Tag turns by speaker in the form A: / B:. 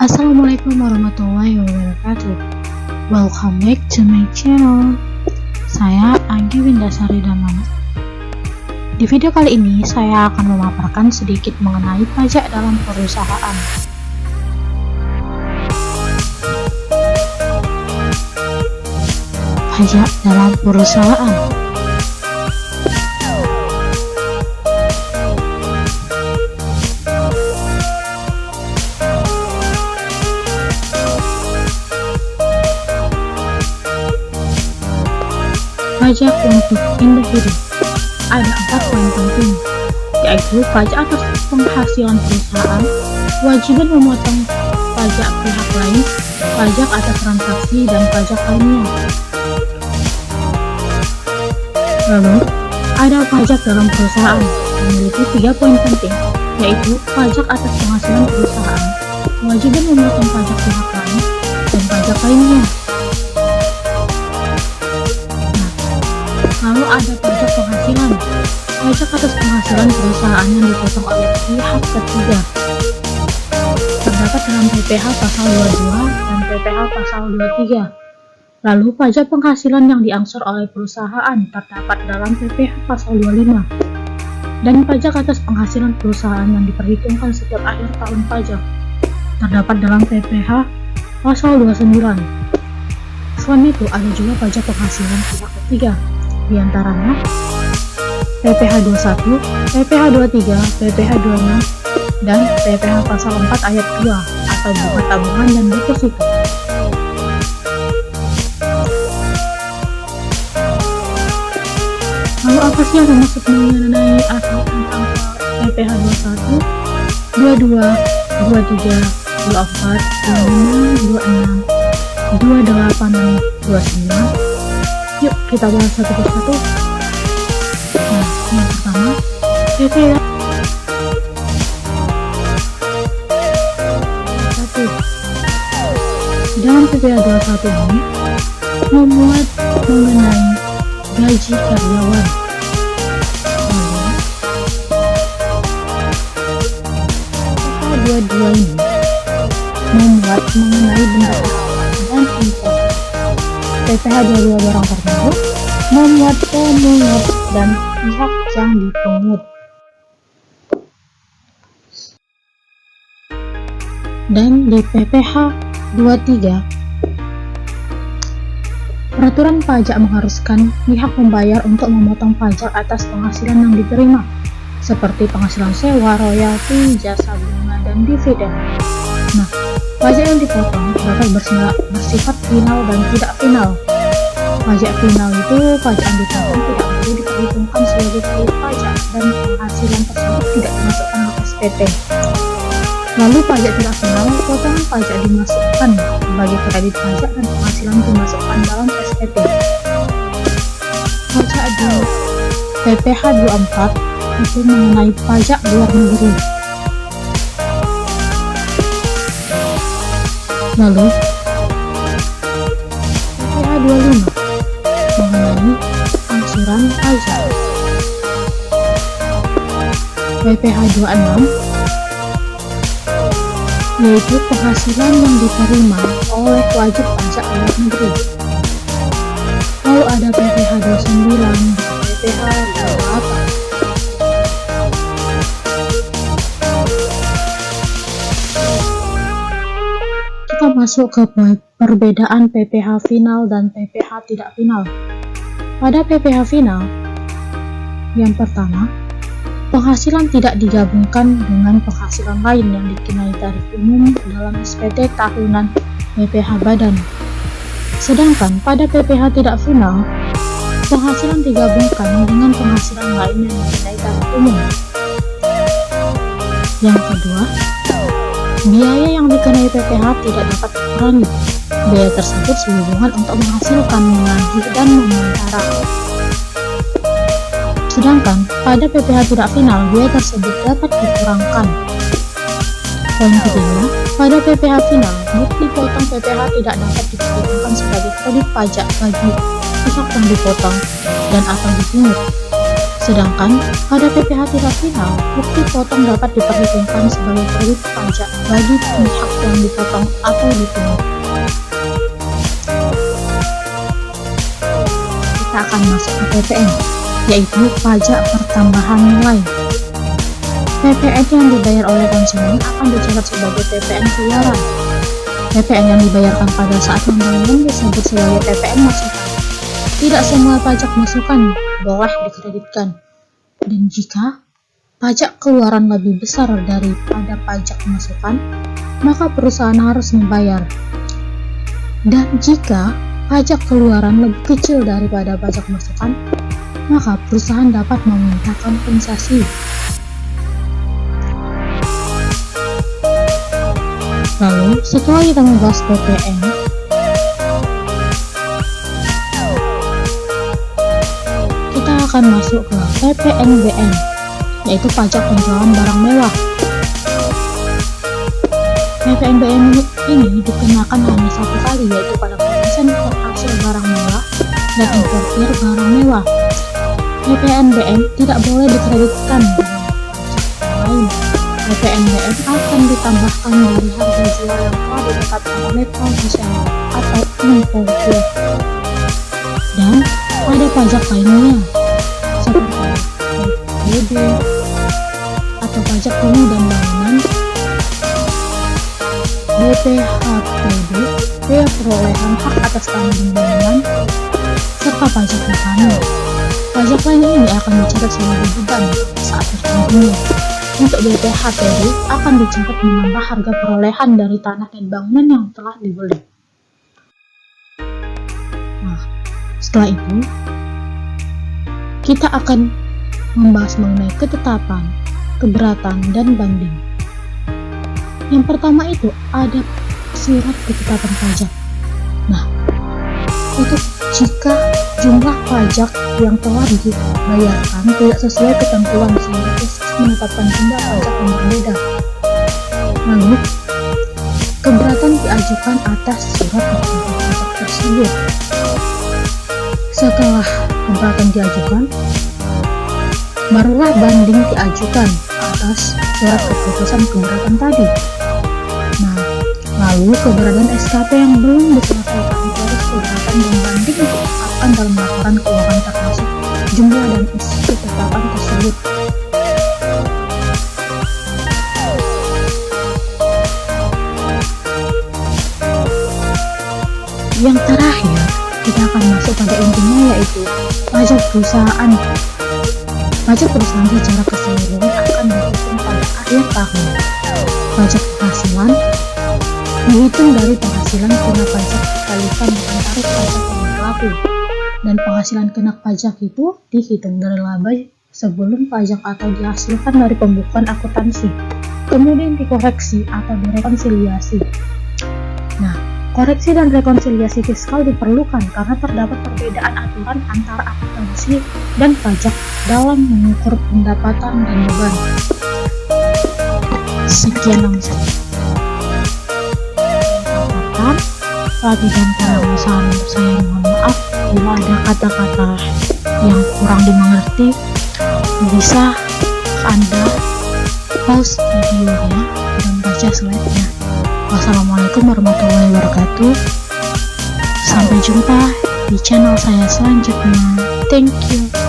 A: Assalamualaikum warahmatullahi wabarakatuh. Welcome back to my channel. Saya Anggi Windasari Damana. Di video kali ini saya akan memaparkan sedikit mengenai pajak dalam perusahaan. Pajak dalam perusahaan. Pajak untuk individu. Ada 4 poin penting, yaitu pajak atas penghasilan perusahaan, kewajiban memotong pajak pihak lain, pajak atas transaksi, dan pajak lainnya. Lalu, ada pajak dalam perusahaan, memiliki 3 poin penting, yaitu pajak atas penghasilan perusahaan, kewajiban memotong pajak pihak lain, dan pajak lainnya. Lalu ada pajak penghasilan. Pajak atas penghasilan perusahaan yang dipotong oleh pihak ketiga terdapat dalam PPh pasal 22 dan PPh pasal 23. Lalu pajak penghasilan yang diangsur oleh perusahaan terdapat dalam PPh pasal 25. Dan pajak atas penghasilan perusahaan yang diperhitungkan setiap akhir tahun pajak terdapat dalam PPh pasal 29. Selain itu ada juga pajak penghasilan pihak ketiga, di antaranya PPh 21, PPh 23, PPh 26, dan PPh pasal 4 ayat 2 atau bunga tabungan dan deposito. Lalu apa sih yang dimaksud mengenai atau tentang PPh 21, 22, 23, 24, 25, 26, 28, dan 29? Yuk kita bahas satu persatu. Nah, yang pertama, PPh 21. Dalam PPh 21 ini memuat mengenai gaji karyawan. PPh 22 ini memuat mengenai benda dan impor. PPh 22 barang tertentu memuat pemungut dan pihak yang dipungut. Dan di PPh 23, peraturan pajak mengharuskan pihak membayar untuk memotong pajak atas penghasilan yang diterima, seperti penghasilan sewa, royalti, jasa bunga, dan dividen. Nah, pajak yang dipotong dapat bersifat final dan tidak final. Pajak final itu pajak yang dipotong tidak perlu diperhitungkan sebagai kredit pajak dan penghasilan tersebut tidak dimasukkan ke SPT. Lalu pajak tidak final, potongan pajak dimasukkan sebagai kredit pajak dan penghasilan dimasukkan dalam SPT. Pajak di PPh 24 itu mengenai pajak luar negeri. Lalu PPh 25 mengenai angsuran pajak. PPh 26 yaitu penghasilan yang diterima oleh wajib pajak luar negeri. Lalu ada PPh 29 dan PPh 28. Kita masuk ke perbedaan PPh final dan PPh tidak final. Pada PPh final, yang pertama, penghasilan tidak digabungkan dengan penghasilan lain yang dikenai tarif umum dalam SPT tahunan PPh badan. Sedangkan pada PPh tidak final, penghasilan digabungkan dengan penghasilan lain yang dikenai tarif umum. Yang kedua, biaya yang dikenai PPh tidak dapat dikurangi. Biaya tersebut sehubungan untuk menghasilkan, menagih, dan memelihara. Sedangkan pada PPh tidak final, biaya tersebut dapat dikurangkan. Poin ketiga, pada PPh final, bukti potong PPh tidak dapat diperhitungkan sebagai kredit pajak bagi pihak yang dipotong dan atau dipungut. Sedangkan pada PPh tidak final, bukti potong dapat diperhitungkan sebagai kredit pajak bagi pihak yang dipotong atau dipungut. Kita akan masuk ke PPN, yaitu pajak pertambahan nilai. PPN yang dibayar oleh konsumen akan dicatat sebagai PPN keluaran. PPN yang dibayarkan pada saat pembayaran disebut sebagai PPN masukan. Tidak semua pajak masukan boleh dikreditkan, dan jika pajak keluaran lebih besar daripada pajak masukan, maka perusahaan harus membayar. Dan jika pajak keluaran lebih kecil daripada pajak masukan, maka perusahaan dapat meminta kompensasi. Lalu, setelah kita membahas PPN, kita akan masuk ke PPNBM, yaitu pajak penjualan barang mewah. PPNBM ini dikenakan hanya satu kali, yaitu pada pengisian hasil barang mewah dan importir barang mewah. PPNBM tidak boleh dikreditkan dengan pajak lain. PPNBM akan ditambahkan dari harga jual yang telah ditetapkan oleh konsesioner atau importir. Dan ada pajak lainnya seperti PBB atau pajak bumi dan bangunan, BPHTB, biaya perolehan hak atas tanah dan bangunan, serta pajak makanan. Pajak lain ini akan dicatat sebagai beban saat tertentunya. Untuk BPHTB akan dicatat menambah harga perolehan dari tanah dan bangunan yang telah dibeli. Nah, setelah itu kita akan membahas mengenai ketetapan, keberatan, dan banding. Yang pertama itu ada surat ketetapan pajak. Nah, itu jika jumlah pajak yang telah dibayarkan tidak sesuai ketentuan sehingga menetapkan jumlah pajak yang berbeda. Lalu, keberatan diajukan atas surat ketetapan pajak tersebut. Setelah keberatan diajukan, barulah banding diajukan atas surat keputusan keberatan tadi. Nah, lalu keberadaan SKP yang belum diselesaikan proses keberatan dan banding ditetapkan dalam laporan keuangan termasuk jumlah dan isi ketetapan tersebut. Yang terakhir, kita akan masuk pada intinya, yaitu pajak perusahaan. Pajak perusahaan secara keseluruhan akan dihitung pada akhir tahun. Pajak penghasilan dihitung dari penghasilan kena pajak dikalikan dengan tarif pajak yang berlaku, dan penghasilan kena pajak itu dihitung dari laba sebelum pajak atau dihasilkan dari pembukuan akuntansi, kemudian dikoreksi atau direkonsiliasi. Nah, koreksi dan rekonsiliasi fiskal diperlukan karena terdapat perbedaan aturan antara akuntansi dan pajak dalam mengukur pendapatan dan beban. Sekian yang bisa katakan. Lagi dan penjelasan saya mohon maaf bila ada kata-kata yang kurang dimengerti. Bisa Anda pause videonya dan baca slide-nya. Wassalamualaikum warahmatullahi wabarakatuh. Sampai jumpa di channel saya selanjutnya. Thank you.